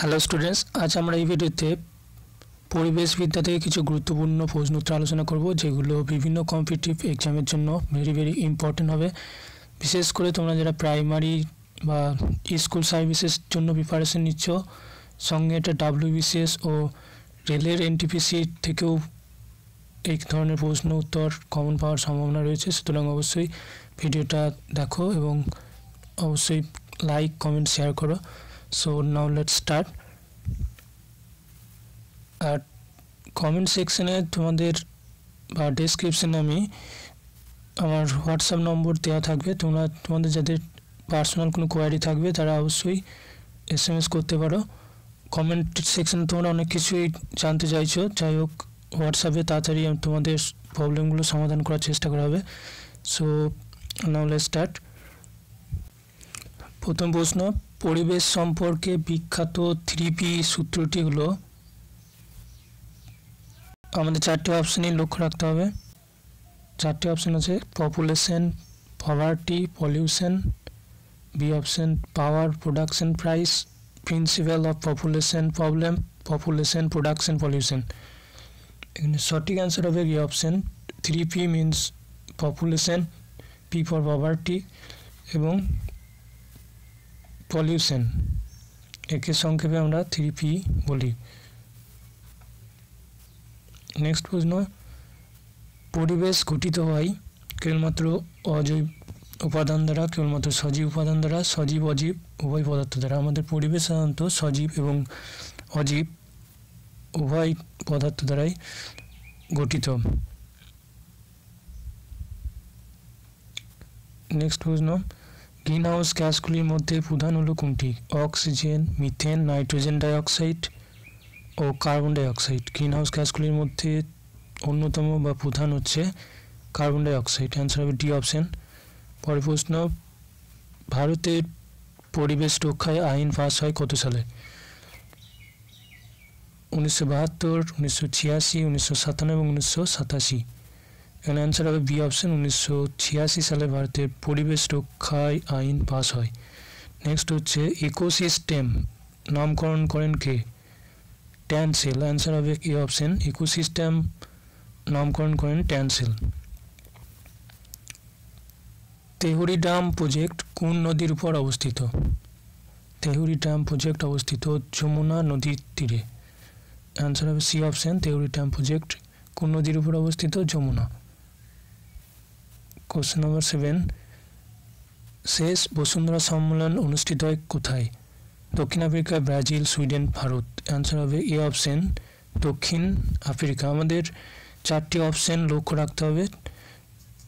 Hello students, আজ আমরা এই ভিডিওতে পরিবেশবিদ্যা থেকে কিছু গুরুত্বপূর্ণ প্রশ্ন উত্তর আলোচনা করব, যেগুলো বিভিন্ন কম্পিটিটিভ এক্সামের জন্য ভেরি ইম্পর্টেন্ট হবে। বিশেষ করে তোমরা যারা প্রাইমারি বা স্কুল সার্ভিসের জন্য প্রিপারেশন নিচ্ছ, সঙ্গে এটা WBCS ও রেলের NTPC থেকেও এই ধরনের প্রশ্ন উত্তর কমন পাওয়ার সম্ভাবনা রয়েছে। সুতরাং অবশ্যই ভিডিওটা দেখো এবং অবশ্যই লাইক, কমেন্ট, শেয়ার করো। So now let's start. আর কমেন্ট সেকশনে তোমাদের বা ডেসক্রিপশনে আমি আমার হোয়াটসঅ্যাপ নম্বর দেওয়া থাকবে। তোমাদের যাদের পার্সোনাল কোনো কোয়ারি থাকবে তারা অবশ্যই SMS করতে পারো। কমেন্ট সেকশনে তোমরা অনেক কিছুই জানতে চাইছো, যাই হোক হোয়াটসঅ্যাপে তাড়াতাড়ি তোমাদের প্রবলেমগুলো সমাধান করার চেষ্টা করা হবে। So now let's start. প্রথম প্রশ্ন, পরিবেশ সম্পর্কে বিখ্যাত 3P সূত্রটি হলো, আমাদের চারটি অপশনই লক্ষ্য রাখতে হবে। চারটি অপশন আছে: population, poverty, pollution. B option power, production, price, principle of population problem, population, production, pollution. এখানে সঠিক অ্যান্সার হবে B option. 3P means population, P for poverty এবং পলিউশন, একে সংক্ষেপে আমরা 3P বলি। নেক্সট প্রশ্ন, পরিবেশ গঠিত হয় কেবলমাত্র অজৈব উপাদান দ্বারা, কেবলমাত্র সজীব উপাদান দ্বারা, সজীব অজীব উভয় পদার্থ দ্বারা। আমাদের পরিবেশ সাধারণত সজীব এবং অজীব উভয় পদার্থ দ্বারাই গঠিত। নেক্সট প্রশ্ন, গ্রিনহাউস গ্যাসগুলির মধ্যে প্রধান হলো কোনটি? অক্সিজেন, মিথেন, নাইট্রোজেন ডাইঅক্সাইড ও কার্বন ডাইঅক্সাইড। গ্রিনহাউস গ্যাসগুলির মধ্যে অন্যতম বা প্রধান হচ্ছে কার্বন ডাইঅক্সাইড। অ্যান্সার হবে ডি অপশন। পরের প্রশ্ন, ভারতের পরিবেশ রক্ষায় আইন পাস হয় কত সালে? 1972, 1986, 1957 এবং 1987। এখানে অ্যান্সার হবে বি অপশন। 1986 সালে ভারতের পরিবেশ রক্ষায় আইন পাস হয়। নেক্সট হচ্ছে, ইকোসিস্টেম নামকরণ করেন কে? ট্যানসেল। অ্যান্সার হবে এ অপশন। ইকোসিস্টেম নামকরণ করেন ট্যানসেল। তেহরি ড্যাম প্রজেক্ট কোন নদীর উপর অবস্থিত? তেহরি ড্যাম প্রজেক্ট অবস্থিত যমুনা নদীর তীরে। অ্যান্সার হবে C option. Tehri dam project কোন নদীর উপর অবস্থিত? যমুনা। কোশ্চেন নম্বর 7, শেষ বসুন্ধরা সম্মেলন অনুষ্ঠিত হয় কোথায়? দক্ষিণ Africa, Brazil, Sweden, Bharat. Answer হবে এ অপশন, দক্ষিণ আফ্রিকা। আমাদের চারটি অপশন লক্ষ্য রাখতে হবে।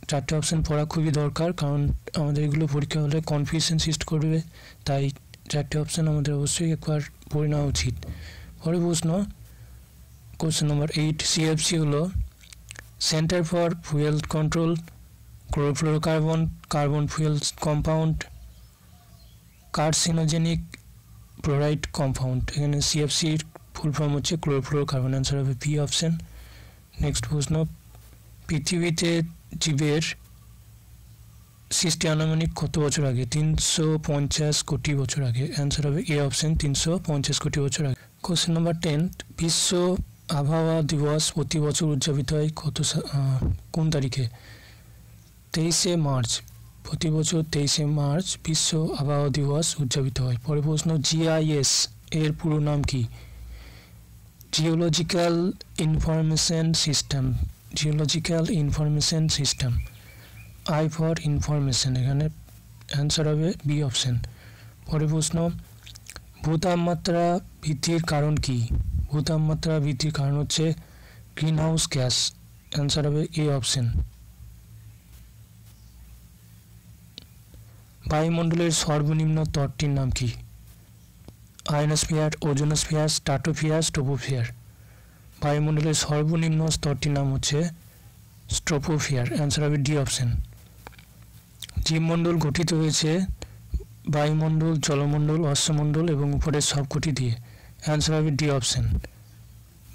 চারটি অপশন পড়া খুবই দরকার, কারণ আমাদের এগুলো পরীক্ষা হলে কনফিউশন সৃষ্টি করবে, তাই চারটি অপশন আমাদের অবশ্যই একবার পড়ে নেওয়া উচিত। পরের প্রশ্ন, কোশ্চেন নম্বর 8, CFC হলো centre for fuel control, chlorofluorocarbon, carbon fuel compound, carcinogenic chloride compound. এখানে CFCর ফুল ফর্ম হচ্ছে ক্লোরোফ্লোরোকার্বন। অ্যান্সার হবে বি অপশন। নেক্সট প্রশ্ন, পৃথিবীতে জীবের সৃষ্টি আনুমানিক কত বছর আগে? 350 কোটি বছর আগে। অ্যান্সার হবে এ অপশন, 350 কোটি বছর আগে। কোশ্চেন নম্বর 10, বিশ্ব আবহাওয়া দিবস প্রতি বছর উদযাপিত হয় কোন তারিখে? 23শে মার্চ। প্রতি বছর 23শে মার্চ বিশ্ব আবহাওয়া দিবস উদযাপিত হয়। পরের প্রশ্ন, GIS এর পুরো নাম কি? Geological information system. Geological information system. I for information. এখানে অ্যান্সার হবে বি অপশন। পরের প্রশ্ন, ভূতাপমাত্রা বৃদ্ধির কারণ কি? ভূতাপমাত্রা বৃদ্ধির কারণ হচ্ছে গ্রিনহাউস গ্যাস। অ্যান্সার হবে এ অপশন। বায়ুমণ্ডলের সর্বনিম্ন স্তরটির নাম কি? Ionosphere, ozonosphere, stratosphere, troposphere. বায়ুমণ্ডলের সর্বনিম্ন স্তরটির নাম হচ্ছে স্ট্রোপোস্ফিয়ার। অ্যান্সার হবে ডি অপশন। জীবমণ্ডল গঠিত হয়েছে বায়ুমণ্ডল, জলমণ্ডল, অশ্বমণ্ডল এবং উপরের সবকটি দিয়ে। অ্যান্সার হবে ডি অপশন।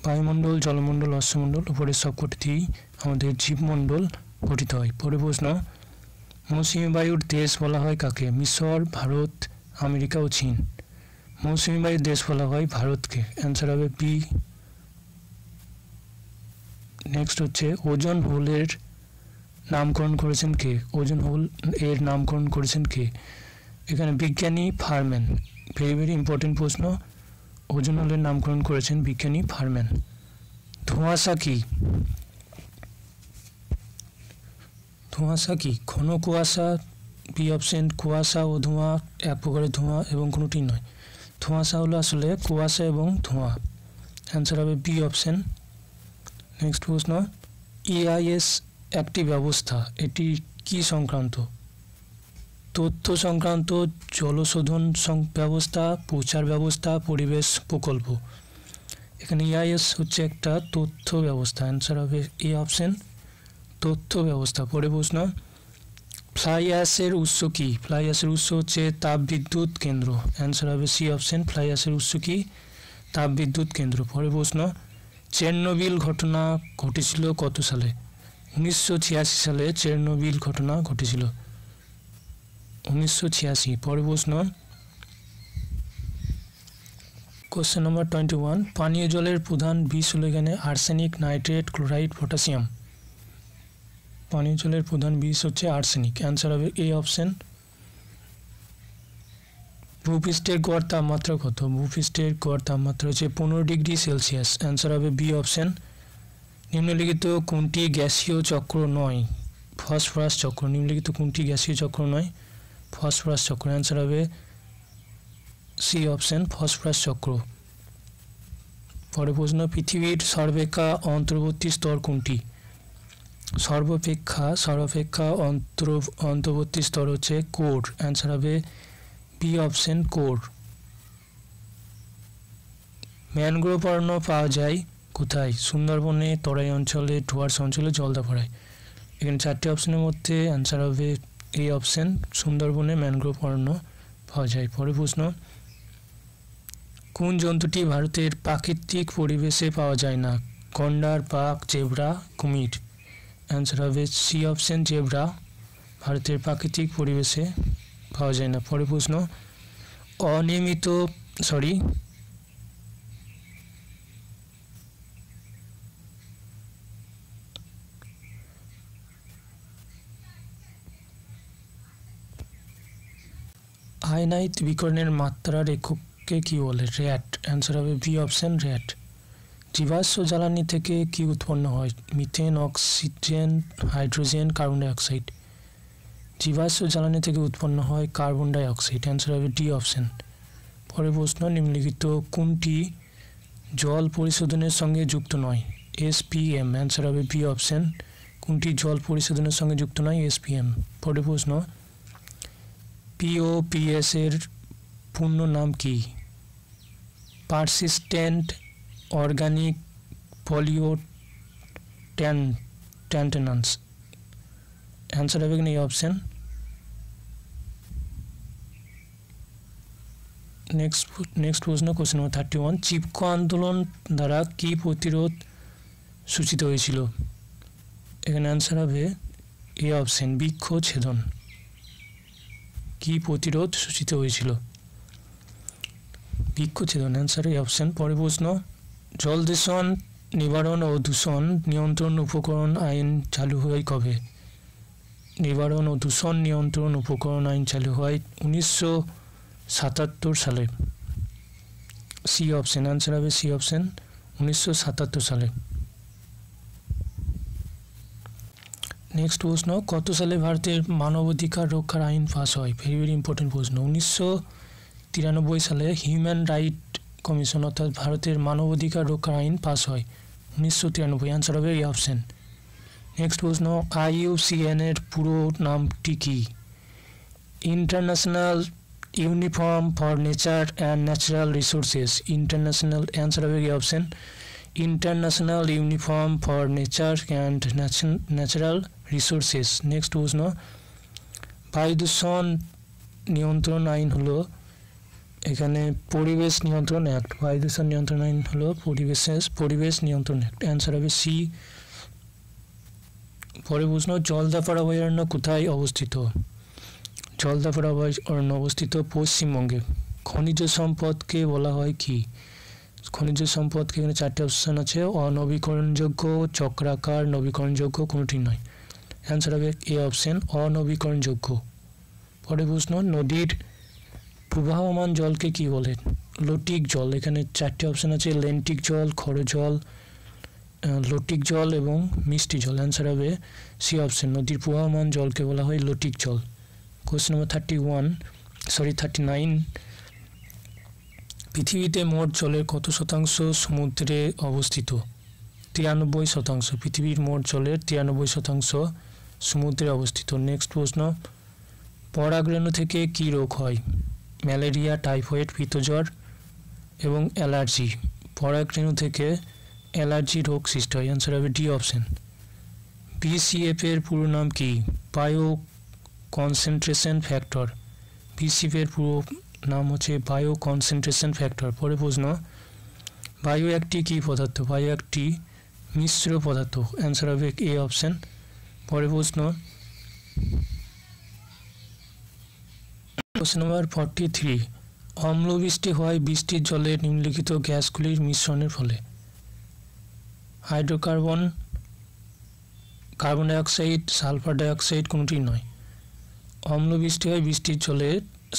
বায়ুমণ্ডল, জলমণ্ডল, অশ্বমণ্ডল, উপরের সবকটি দিয়েই আমাদের জীবমণ্ডল গঠিত হয়। পরের প্রশ্ন, মৌসুমী বায়ুর দেশ বলা হয় কাকে? মিশর, ভারত, আমেরিকা ও চীন। মৌসুমী বায়ুর দেশ বলা হয় ভারতকে, অ্যান্সার হবে বি। নেক্সট হচ্ছে ওজন হোলের নামকরণ করেছেন কে? ওজন হোল এর নামকরণ করেছেন কে? এখানে বিজ্ঞানী ফারম্যান। ভেরি ভেরি ইম্পর্টেন্ট প্রশ্ন। ওজন হোলের নামকরণ করেছেন বিজ্ঞানী ফারম্যান। ধোঁয়াশা কি? ধোঁয়াশা কি? ঘন কুয়াশা, বি অপশন। কুয়াশা ও ধোঁয়া এক প্রকারের ধোঁয়া এবং কোনোটি নয়। ধোঁয়াশা হলো আসলে কুয়াশা এবং ধোঁয়া, অ্যান্সার হবে বি অপশন। নেক্সট প্রশ্ন, EIS একটি ব্যবস্থা, এটি কি সংক্রান্ত? তথ্য সংক্রান্ত, জলশোধন ব্যবস্থা, প্রচার ব্যবস্থা, পরিবেশ প্রকল্প। এখানে EIS হচ্ছে একটা তথ্য ব্যবস্থা, অ্যান্সার হবে এ অপশন, তথ্য ব্যবস্থা। পরে প্রশ্ন, ফ্লাই অ্যাশের উৎস কি? ফ্লাই অ্যাশের উৎস হচ্ছে তাপবিদ্যুৎ কেন্দ্র, অ্যান্সার হবে সি অপশন। ফ্লাই অ্যাশের উৎস কি? তাপবিদ্যুৎ কেন্দ্র। পরে প্রশ্ন, চেরনোবিল ঘটনা ঘটেছিল কত সালে? 1986 সালে চেরনোবিল ঘটনা ঘটেছিল, 1986। পরে প্রশ্ন, কোশ্চেন নম্বর 21, পানীয় জলের প্রধান বিষ হলো এখানে আর্সেনিক, নাইট্রেট, ক্লোরাইড, পটাশিয়াম। পানীয় জলের প্রধান বিষ হচ্ছে আর্সেনিক, অ্যান্সার হবে এ অপশন। ভূপৃষ্ঠের গড় তাপমাত্রা কত? ভূপৃষ্ঠের গড় তাপমাত্রা হচ্ছে 15 ডিগ্রি সেলসিয়াস, অ্যান্সার হবে বি অপশন। নিম্নলিখিত কোনটি গ্যাসীয় চক্র নয়? ফসফরাস চক্র। নিম্নলিখিত কোনটি গ্যাসীয় চক্র নয়? ফসফরাস চক্র, অ্যান্সার হবে সি অপশন, ফসফরাস চক্র। পরে প্রশ্ন, পৃথিবীর সর্বাপেক্ষা অন্তর্বর্তী স্তর কোনটি? সর্বাপেক্ষা অন্তর্বর্তী স্তর হচ্ছে কোর, অ্যান্সার হবে বি অপশন, কোর। ম্যানগ্রোভ অরণ্য পাওয়া যায় কোথায়? সুন্দরবনে, তরাই অঞ্চলে, ডুয়ার্স অঞ্চলে, জলদাপাড়ায়। এখানে চারটি অপশনের মধ্যে অ্যান্সার হবে এ অপশন, সুন্দরবনে ম্যানগ্রোভ অরণ্য পাওয়া যায়। পরে প্রশ্ন, কোন জন্তুটি ভারতের প্রাকৃতিক পরিবেশে পাওয়া যায় না? গন্ডার, বাঘ, জেব্রা, কুমির। অ্যান্সার হবে সি অপশন, জেব্রা ভারতের প্রাকৃতিক পরিবেশে পাওয়া যায় না। পরে প্রশ্ন, অনিয়মিত আয়নাইট বিকিরণের মাত্রার এককে কি বলে? র্যাট, অ্যান্সার হবে বি অপশন, র্যাট। জীবাশ্ম জ্বালানি থেকে কি উৎপন্ন হয়? Methane, oxygen, hydrogen, carbon dioxide. জীবাশ্ম জ্বালানি থেকে উৎপন্ন হয় কার্বন ডাইঅক্সাইড, অ্যান্সার হবে ডি অপশন। পরে প্রশ্ন, নিম্নলিখিত কোনটি জল পরিশোধনের সঙ্গে যুক্ত নয়? SPM, অ্যান্সার হবে বি অপশন। কোনটি জল পরিশোধনের সঙ্গে যুক্ত নয়? SPM। পরে প্রশ্ন, POPS এর পূর্ণ নাম কি? পারসিস্টেন্ট অর্গানিক পলিওটেন্টেন্স, অ্যান্সার হবে কিনা এই অপশন। নেক্সট প্রশ্ন, কোশ্চেন নম্বর 31, চিপকো আন্দোলন দ্বারা কি প্রতিরোধ সূচিত হয়েছিল? এখানে অ্যান্সার হবে এ অপশন, বৃক্ষ ছেদন। কি প্রতিরোধ সূচিত হয়েছিল? বৃক্ষ ছেদন, অ্যান্সার এ অপশন। পরে প্রশ্ন, জল দূষণ নিবারণ ও দূষণ নিয়ন্ত্রণ উপকরণ আইন চালু হয় কবে? নিবারণ ও দূষণ নিয়ন্ত্রণ উপকরণ আইন চালু হয় 1977 সালে, সি অপশন। অ্যান্সার হবে সি অপশন, 1977 সালে। নেক্সট প্রশ্ন, কত সালে ভারতের মানবাধিকার রক্ষার আইন পাস হয়? ভেরি ভেরি ইম্পর্টেন্ট প্রশ্ন। 1993 সালে হিউম্যান রাইট কমিশন অর্থাৎ ভারতের মানবাধিকার রক্ষার আইন পাস হয় 1993, অ্যান্সার হবে এই অপশন। নেক্সট প্রশ্ন, IUCN এর পুরো নামটি কি? International uniform for nature and natural resources. International, answer হবে এই option, international uniform for nature and natural resources. Next প্রশ্ন, বায়ু দূষণ নিয়ন্ত্রণ আইন হলো এখানে পরিবেশ নিয়ন্ত্রণ অ্যাক্ট। বায়ু দূষণ নিয়ন্ত্রণ আইন হলো পরিবেশ নিয়ন্ত্রণ অ্যাক্ট, অ্যান্সার হবে সি। পরে প্রশ্ন, জলদাপাড়া অভয়ারণ্য কোথায় অবস্থিত? জলদাপাড়া অভয়ারণ্য অবস্থিত পশ্চিমবঙ্গে। খনিজ সম্পদকে বলা হয় কি? খনিজ সম্পদকে এখানে চারটি অপশন আছে, অনবীকরণযোগ্য, চক্রাকার, নবীকরণযোগ্য, কোনোটি নয়। অ্যান্সার হবে এ অপশন, অনবীকরণযোগ্য। পরের প্রশ্ন, নদীর প্রবাহমান জলকে কি বলে? লটিক জল। এখানে চারটি অপশন আছে, লেন্টিক জল, খর জল, লটিক জল এবং মিষ্টি জল। অ্যান্সার হবে সি অপশন, নদীর প্রবাহমান জলকে বলা হয় লটিক জল। কোশ্চেন নম্বর 39, পৃথিবীতে মোট জলের কত শতাংশ সমুদ্রে অবস্থিত? 93%। পৃথিবীর মোট জলের 93% সমুদ্রে অবস্থিত। নেক্সট প্রশ্ন, পরাগরেণু থেকে কি রোগ হয়? ম্যালেরিয়া, টাইফয়েড, পিত্তজ্বর এবং অ্যালার্জি। পরাগরেণু থেকে অ্যালার্জি রোগ সৃষ্টি হয়। অ্যান্সার হবে ডি অপশন। বিসিএফ এর পুরো নাম কি? Bio concentration factor. বিসিএফ এর পুরো নাম হচ্ছে বায়ো কনসেন্ট্রেশন ফ্যাক্টর। পরে প্রশ্ন, বায়ু একটি কী পদার্থ? বায়ু একটি মিশ্র পদার্থ। অ্যান্সার হবে এ অপশন। পরে প্রশ্ন, কোশ্চেন নাম্বার 43, অম্লবৃষ্টি হয় বৃষ্টির জলে নিম্নলিখিত গ্যাসগুলির মিশ্রণের ফলে? Hydrocarbon, carbon dioxide, sulphur dioxide, কোনোটি নয়। অম্লবৃষ্টি হয় বৃষ্টির জলে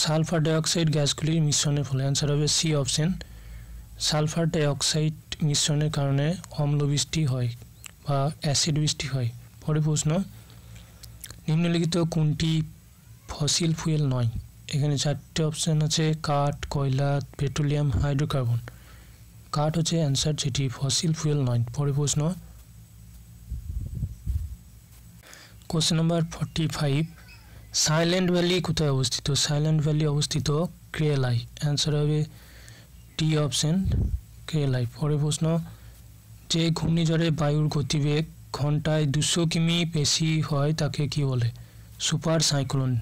সালফার ডাইঅক্সাইড গ্যাসগুলির মিশ্রণের ফলে। অ্যান্সার হবে সি অপশন, সালফার ডাইঅক্সাইড মিশ্রণের কারণে অম্লবৃষ্টি হয় বা অ্যাসিড বৃষ্টি হয়। পরে প্রশ্ন, নিম্নলিখিত কোনটি ফসিল ফুয়েল নয়? এখানে চারটে অপশান আছে, কাঠ, কয়লা, পেট্রোলিয়াম, হাইড্রোকার্বন। কাঠ হচ্ছে অ্যান্সার, যেটি ফসিল ফুয়েল নয়। পরে প্রশ্ন, কোশ্চেন নাম্বার 45, সাইলেন্ট ভ্যালি কোথায় অবস্থিত? সাইলেন্ট ভ্যালি অবস্থিত কেরালায়। অ্যান্সার হবে ডি অপশন, কেরালায়। পরে প্রশ্ন, যে ঘূর্ণিঝড়ে বায়ুর গতিবেগ ঘন্টায় 200 কিমি বেশি হয় তাকে কি বলে? Super cyclone.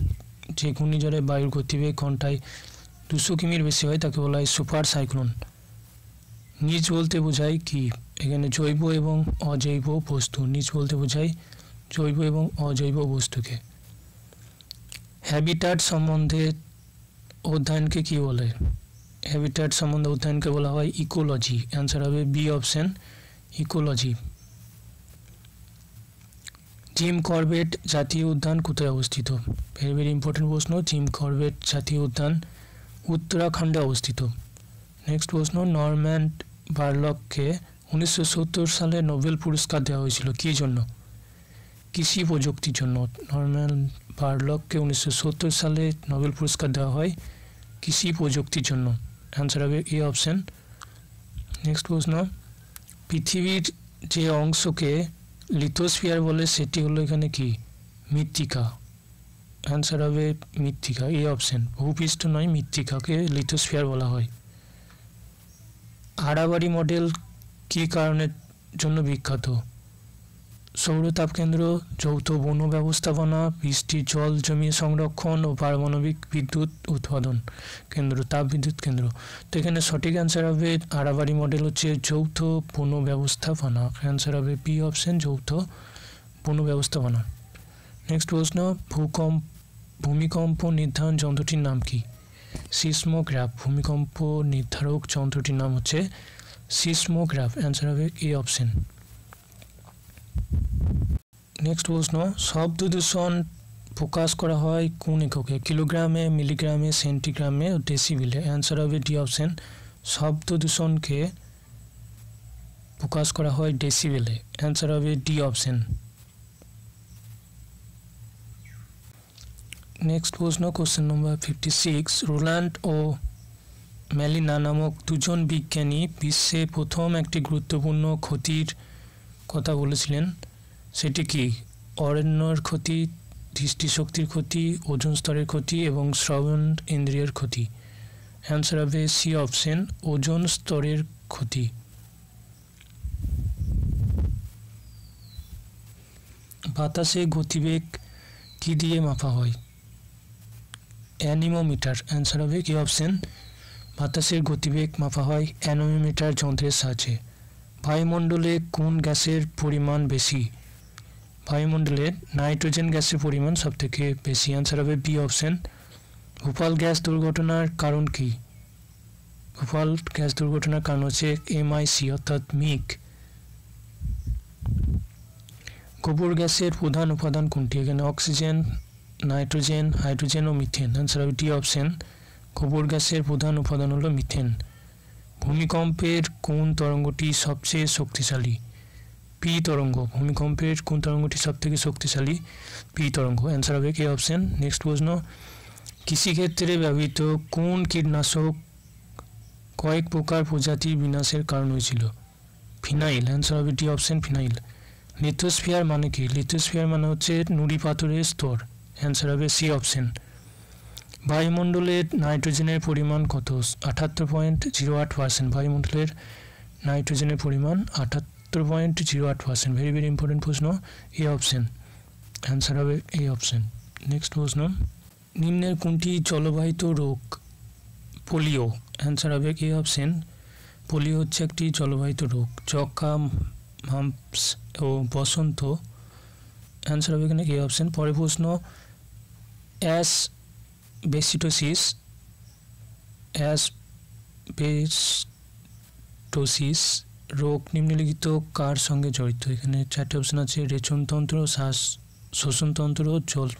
যে ঘূর্ণিঝড়ে বায়ুর গতিবেগ ঘন্টায় 200 কিমির বেশি হয় তাকে বলা হয় সুপার সাইক্লোন। নিচ বলতে বোঝায় কি? এখানে জৈব এবং অজৈব বস্তু। নিচ বলতে বোঝায় জৈব এবং অজৈব বস্তুকে। হ্যাবিটাট সম্বন্ধে অধ্যয়নকে কি বলে? হ্যাবিটাট সম্বন্ধে অধ্যয়নকে বলা হয় ইকোলজি। অ্যান্সার হবে B option, ecology. Jim Corbett জাতীয় উদ্যান কোথায় অবস্থিত? ভেরি ভেরি ইম্পর্টেন্ট প্রশ্ন। জিম করবেট জাতীয় উদ্যান উত্তরাখণ্ডে অবস্থিত। নেক্সট প্রশ্ন, নরম্যান বারলককে 1970 সালে নোবেল পুরস্কার দেওয়া হয়েছিল কী জন্য? কৃষি প্রযুক্তির জন্য। নরম্যান বারলককে 1970 সালে নোবেল পুরস্কার দেওয়া হয় কৃষি প্রযুক্তির জন্য। অ্যান্সার হবে এ অপশন। নেক্সট প্রশ্ন, পৃথিবীর যে অংশকে লিথোস্ফিয়ার বলে সেটি হলো এখানে কি? মৃত্তিকা। অ্যান্সার হবে মৃত্তিকা, এ অপশন। ভূপৃষ্ঠ নয়, মৃত্তিকাকে লিথোস্ফিয়ার বলা হয়। আড়াবাড়ি মডেল কী কারণের জন্য বিখ্যাত? সৌর তাপকেন্দ্র, যৌথ বন ব্যবস্থাপনা, বৃষ্টির জল জমিয়ে সংরক্ষণ ও পারমাণবিক বিদ্যুৎ উৎপাদন কেন্দ্র, তাপবিদ্যুৎ কেন্দ্র। তো এখানে সঠিক অ্যান্সার হবে আড়াবাড়ি মডেল হচ্ছে যৌথ বন ব্যবস্থাপনা। অ্যান্সার হবে বি অপশন, যৌথ বন ব্যবস্থাপনা। নেক্সট প্রশ্ন, ভূমিকম্প নির্ধারণ যন্ত্রটির নাম কি? সিসমোগ্রাফ। ভূমিকম্প নির্ধারক যন্ত্রটির নাম হচ্ছে সিসমোগ্রাফ। অ্যান্সার হবে এ অপশন। নেক্সট প্রশ্ন, শব্দ দূষণ প্রকাশ করা হয় কোন এককে? কিলোগ্রামে, মিলিগ্রামে, সেন্টিগ্রামে ও ডেসিবেলে। অ্যান্সার হবে ডি অপশন, শব্দ দূষণকে প্রকাশ করা হয় ডেসিবেলে। অ্যান্সার হবে ডি অপশন। নেক্সট প্রশ্ন, কোশ্চেন নম্বর 56, রোল্যান্ড ও ম্যালিনা নামক দুজন বিজ্ঞানী বিশ্বে প্রথম একটি গুরুত্বপূর্ণ ক্ষতির কথা বলেছিলেন, সেটি কি? অরণ্যের ক্ষতি, দৃষ্টিশক্তির ক্ষতি, ওজোন স্তরের ক্ষতি এবং শ্রবণ ইন্দ্রিয়ের ক্ষতি। অ্যান্সার হবে সি অপশন, ওজোন স্তরের ক্ষতি। বাতাসে গতিবেগ কী দিয়ে মাপা হয়? অ্যানিমোমিটার। অ্যান্সার হবে কি অপশন, বাতাসের গতিবেগ মাপা হয় অ্যানিমোমিটার যন্ত্রের সাহায্যে। বায়ুমণ্ডলে কোন গ্যাসের পরিমাণ বেশি? বায়ুমণ্ডলে নাইট্রোজেন গ্যাসের পরিমাণ সবথেকে বেশি। অ্যান্সার হবে বি অপশন। ভোপাল গ্যাস দুর্ঘটনার কারণ কি? ভোপাল গ্যাস দুর্ঘটনার কারণ হচ্ছে MIC অর্থাৎ মিক। গোবর গ্যাসের প্রধান উপাদান কোনটি? এখানে অক্সিজেন, নাইট্রোজেন, হাইড্রোজেন ও মিথেন। অ্যান্সার হবে ডি অপশন, গোবর গ্যাসের প্রধান উপাদান হলো মিথেন। ভূমিকম্পের কোন তরঙ্গটি সবচেয়ে শক্তিশালী? পি তরঙ্গ। ভূমিকম্পের কোন তরঙ্গটি সবথেকে শক্তিশালী? পি তরঙ্গ। অ্যান্সার হবে কে অপশন। নেক্সট প্রশ্ন, কৃষিক্ষেত্রে ব্যবহৃত কোন কীটনাশক কয়েক প্রকার প্রজাতির বিনাশের কারণ হয়েছিল? ফিনাইল। অ্যান্সার হবে ডি অপশন, ফিনাইল। লিথোস্ফিয়ার মানে কি? লিথোস্ফিয়ার মানে হচ্ছে নুড়ি পাথরের স্তর। অ্যান্সার হবে সি অপশন। বায়ুমণ্ডলের নাইট্রোজেনের পরিমাণ কত? 78.08%। বায়ুমণ্ডলের নাইট্রোজেনের পরিমাণ 78.08%। ভেরি ভেরি ইম্পর্টেন্ট প্রশ্ন, এ অপশন। অ্যান্সার হবে এ অপশন। নেক্সট প্রশ্ন, নিম্নের কোনটি জলবাহিত রোগ? পোলিও। অ্যান্সার হবে এ অপশন, পোলিও হচ্ছে একটি জলবাহিত রোগ। যক্ষ্মা, মাম্পস ও বসন্ত। অ্যান্সার হবে এখানে এ অপশন। পরের প্রশ্ন, অ্যাসবেস্টোসিস রোগ নিম্নলিখিত কার সঙ্গে জড়িত? এখানে চারটি অপশন আছে, রেচনতন্ত্র, শ্বাস শ্বসনতন্ত্র, জল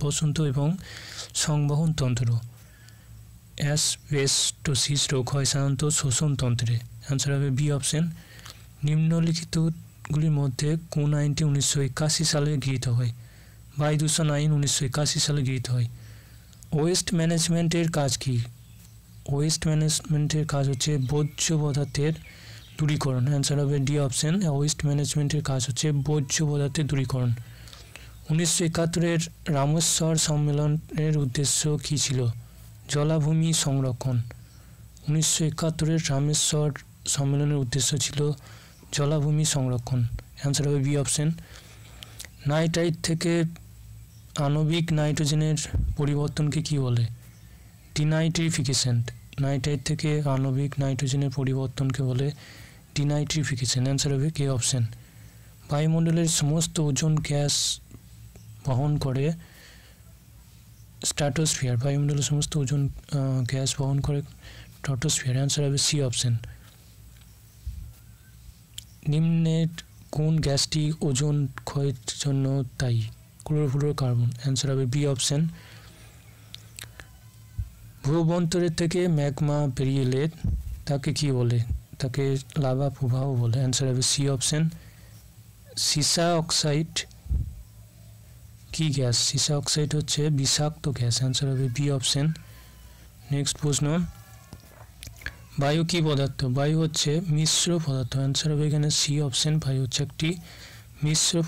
বসন্ত এবং সংবহন তন্ত্র। অ্যাসবেস্টোসিস রোগ হয় সাধারণত শ্বসনতন্ত্রে। অ্যান্সার হবে বি অপশন। নিম্নলিখিতগুলির মধ্যে কোন আইনটি 1981 সালে গৃহীত হয়? বায়ু দূষণ আইন 1981 সালে গৃহীত হয়। ওয়েস্ট ম্যানেজমেন্টের কাজ কি? ওয়েস্ট ম্যানেজমেন্টের কাজ হচ্ছে বর্জ্য পদার্থের দূরীকরণ। অ্যান্সার হবে ডি অপশন, ওয়েস্ট ম্যানেজমেন্টের কাজ হচ্ছে বর্জ্য পদার্থের দূরীকরণ। 1971 রামেশ্বর সম্মেলনের উদ্দেশ্য কী ছিল? জলাভূমি সংরক্ষণ। 1971 রামেশ্বর সম্মেলনের উদ্দেশ্য ছিল জলাভূমি সংরক্ষণ। অ্যান্সার হবে বি অপশন। নাইট্রাইট থেকে আণবিক নাইট্রোজেনের পরিবর্তনকে কি বলে? ডিনাইট্রিফিকেশন। নাইট্রাইট থেকে আণবিক নাইট্রোজেনের পরিবর্তনকে বলে ডিনাইট্রিফিকেশন। অ্যান্সার হবে কে অপশন। বায়ুমণ্ডলের সমস্ত ওজন গ্যাস বহন করে স্ট্র্যাটোস্ফিয়ার। বায়ুমণ্ডলের সমস্ত ওজন গ্যাস বহন করে স্ট্র্যাটোস্ফিয়ার। অ্যান্সার হবে সি অপশন। নিম্নের কোন গ্যাসটি ওজন ক্ষয়ের জন্য দায়ী? ক্লোরোফ্লোরোকার্বন। অ্যান্সার হবে বি অপশন। ভূঅভ্যন্তরের থেকে ম্যাগমা বেরিয়ে এলে তাকে কি বলে? তাকে লাভা প্রবাহ বলে। অ্যান্সার হবে সি অপশন। সীসা অক্সাইড কি গ্যাস? সীসা অক্সাইড হচ্ছে বিষাক্ত গ্যাস। অ্যান্সার হবে বি অপশন। নেক্সট প্রশ্ন, বায়ু কি পদার্থ? বায়ু হচ্ছে মিশ্র পদার্থ। অ্যান্সার হবে এখানে সি অপশন। বায়ু হচ্ছে একটি মিশ্র